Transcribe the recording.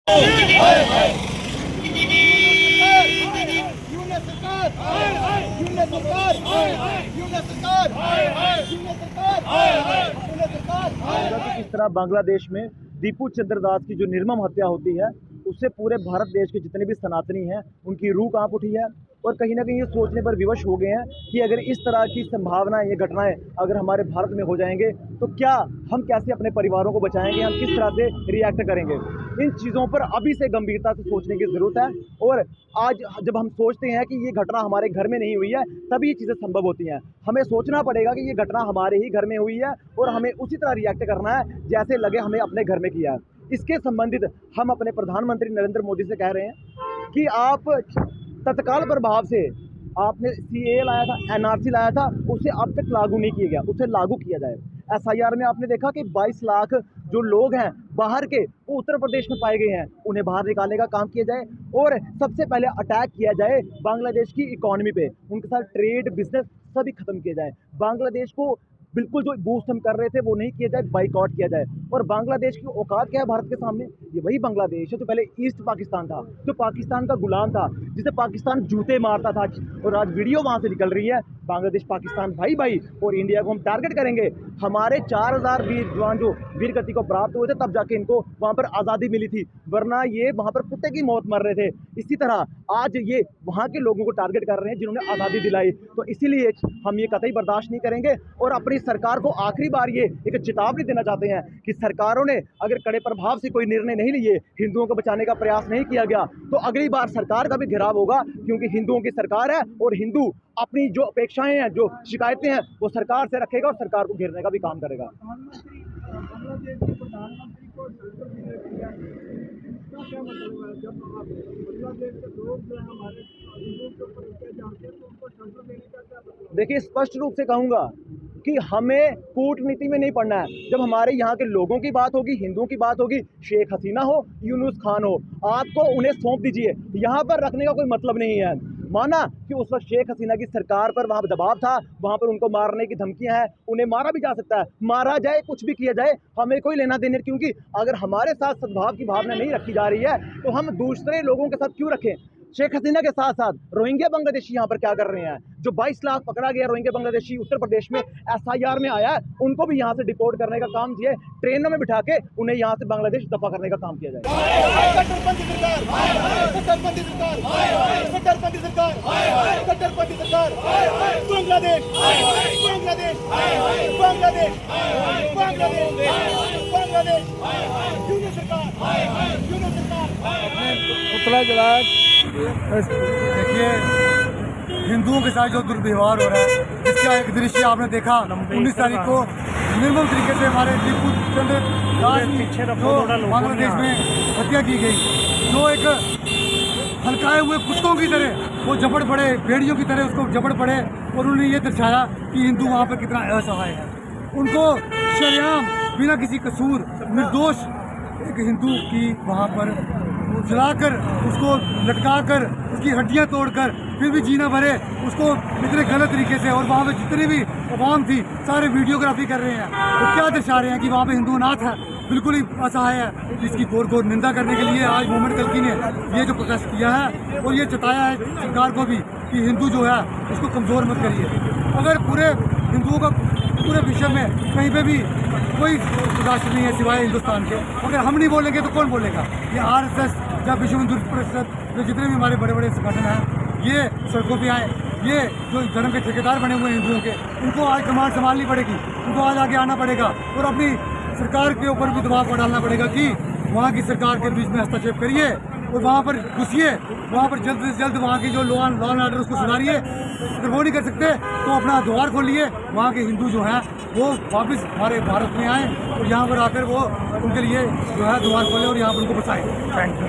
किस तरह बांग्लादेश में दीपू चंद्र दास की जो निर्मम हत्या होती है, उससे पूरे भारत देश के जितने भी सनातनी हैं उनकी रूह कांप उठी है और कहीं ना कहीं ये सोचने पर विवश हो गए हैं कि अगर इस तरह की संभावनाएं, ये घटनाएं अगर हमारे भारत में हो जाएंगे तो क्या हम कैसे अपने परिवारों को बचाएंगे, हम किस तरह से रिएक्ट करेंगे। इन चीज़ों पर अभी से गंभीरता से सोचने की ज़रूरत है और आज जब हम सोचते हैं कि ये घटना हमारे घर में नहीं हुई है तभी ये चीज़ें संभव होती हैं। हमें सोचना पड़ेगा कि ये घटना हमारे ही घर में हुई है और हमें उसी तरह रिएक्ट करना है जैसे लगे हमें अपने घर में किया है। इसके संबंधित हम अपने प्रधानमंत्री नरेंद्र मोदी से कह रहे हैं कि आप तत्काल प्रभाव से आपने सीएए लाया था, एनआरसी लाया था, उसे अब तक लागू नहीं किया गया, उसे लागू किया जाए। एसआईआर में आपने देखा कि 22 लाख जो लोग हैं बाहर के, वो उत्तर प्रदेश में पाए गए हैं, उन्हें बाहर निकालने का काम किया जाए और सबसे पहले अटैक किया जाए बांग्लादेश की इकोनॉमी पे, उनके साथ ट्रेड बिजनेस सभी खत्म किया जाए। बांग्लादेश को बिल्कुल जो बूस्ट हम कर रहे थे वो नहीं किया जाए, बाइकआउट किया जाए। और बांग्लादेश की औकात क्या है भारत के सामने? ये वही बांग्लादेश है जो पहले ईस्ट पाकिस्तान था, जो पाकिस्तान का गुलाम था, जिसे पाकिस्तान जूते मारता था और आज वीडियो वहाँ से निकल रही है बांग्लादेश पाकिस्तान भाई भाई और इंडिया को हम टारगेट करेंगे। हमारे 4000 वीर जवान जो वीर गति को प्राप्त हुए थे तब जाके इनको वहाँ पर आज़ादी मिली थी, वरना ये वहाँ पर कुत्ते की मौत मर रहे थे। इसी तरह आज ये वहाँ के लोगों को टारगेट कर रहे हैं जिन्होंने आज़ादी दिलाई। तो इसीलिए हम ये कतई बर्दाश्त नहीं करेंगे और अपनी सरकार को आखिरी बार ये एक चेतावनी देना चाहते हैं कि सरकारों ने अगर कड़े प्रभाव से कोई निर्णय नहीं लिए, हिंदुओं को बचाने का प्रयास नहीं किया गया, तो अगली बार सरकार का भी घेराव होगा, क्योंकि हिंदुओं की सरकार है और हिंदू अपनी जो अपेक्षाएं हैं, जो शिकायतें हैं, वो सरकार से रखेगा और सरकार को घेरने का भी काम करेगा। देखिए, स्पष्ट रूप से कहूंगा कि हमें कूटनीति में नहीं पड़ना है। जब हमारे यहाँ के लोगों की बात होगी, हिंदुओं की बात होगी, शेख हसीना हो, यूनुस खान हो, आपको उन्हें सौंप दीजिए, यहाँ पर रखने का कोई मतलब नहीं है। माना कि उस वक्त शेख हसीना की सरकार पर वहाँ दबाव था, वहाँ पर उनको मारने की धमकियां हैं, उन्हें मारा भी जा सकता है, मारा जाए, कुछ भी किया जाए, हमें कोई लेना देना, क्योंकि अगर हमारे साथ सद्भाव की भावना नहीं रखी जा रही है तो हम दूसरे लोगों के साथ क्यों रखें। शेख हसीना के साथ साथ रोहिंग्या बांग्लादेशी यहाँ पर क्या कर रहे हैं? जो 22 लाख पकड़ा गया रोहिंग्या बांग्लादेशी उत्तर प्रदेश में एसआईआर में आया है, उनको भी यहाँ से डिपोर्ट करने का काम किया, ट्रेनों में बिठा के उन्हें यहाँ से बांग्लादेश दफा करने का काम किया जाए। देखिए, हिंदुओं के साथ जो दुर्व्यवहार हो रहा है, इसका एक दृश्य आपने देखा 19 तारीख को निर्मम तरीके से हमारे दीपू चंद्र दास जो बांग्लादेश में हत्या की गई, जो एक हल्काए हुए कुत्तों की तरह वो झपट पड़े, भेड़ियों की तरह उसको झपट पड़े और उन्होंने ये दर्शाया कि हिंदू वहाँ पर कितना असहाय है। उनको शरेआम बिना किसी कसूर निर्दोष एक हिंदू की वहाँ पर जलाकर, उसको लटकाकर, उसकी हड्डियां तोड़कर फिर भी जीना भरे उसको इतने गलत तरीके से, और वहाँ पे जितनी भी अवाम थी सारे वीडियोग्राफी कर रहे हैं। तो क्या दर्शा रहे हैं कि वहाँ पे हिंदू अनाथ है, बिल्कुल ही असहाय है। इसकी घोर निंदा करने के लिए आज मोहम्मद कल्की ने ये जो प्रोटेस्ट किया है और ये जताया है सरकार को भी कि हिंदू जो है उसको कमज़ोर मत करिए। अगर पूरे हिंदुओं का पूरे विश्व में कहीं पे भी कोई राष्ट्र नहीं है सिवाय हिंदुस्तान के, अगर हम नहीं बोलेंगे तो कौन बोलेगा? ये आरएसएस या विश्व हिंदू परिषद, जो जितने भी हमारे बड़े बड़े संगठन हैं, ये सड़कों पे आए, ये जो धर्म के ठेकेदार बने हुए हैं हिंदुओं के, उनको आज कमांड संभालनी पड़ेगी, उनको आज आगे आना पड़ेगा और अपनी सरकार के ऊपर भी दबाव डालना पड़ेगा कि वहाँ की सरकार के बीच में हस्तक्षेप करिए और वहाँ पर घुसिए, वहाँ पर जल्द से जल्द वहाँ की जो लॉ एंड ऑर्डर उसको सुधारिए। अगर वो नहीं कर सकते तो अपना द्वार खोलिए, वहाँ के हिंदू जो हैं वो वापस हमारे भारत में आए और यहाँ पर आकर वो उनके लिए जो है द्वार खोले और यहाँ पर उनको बचाएं। Thank you.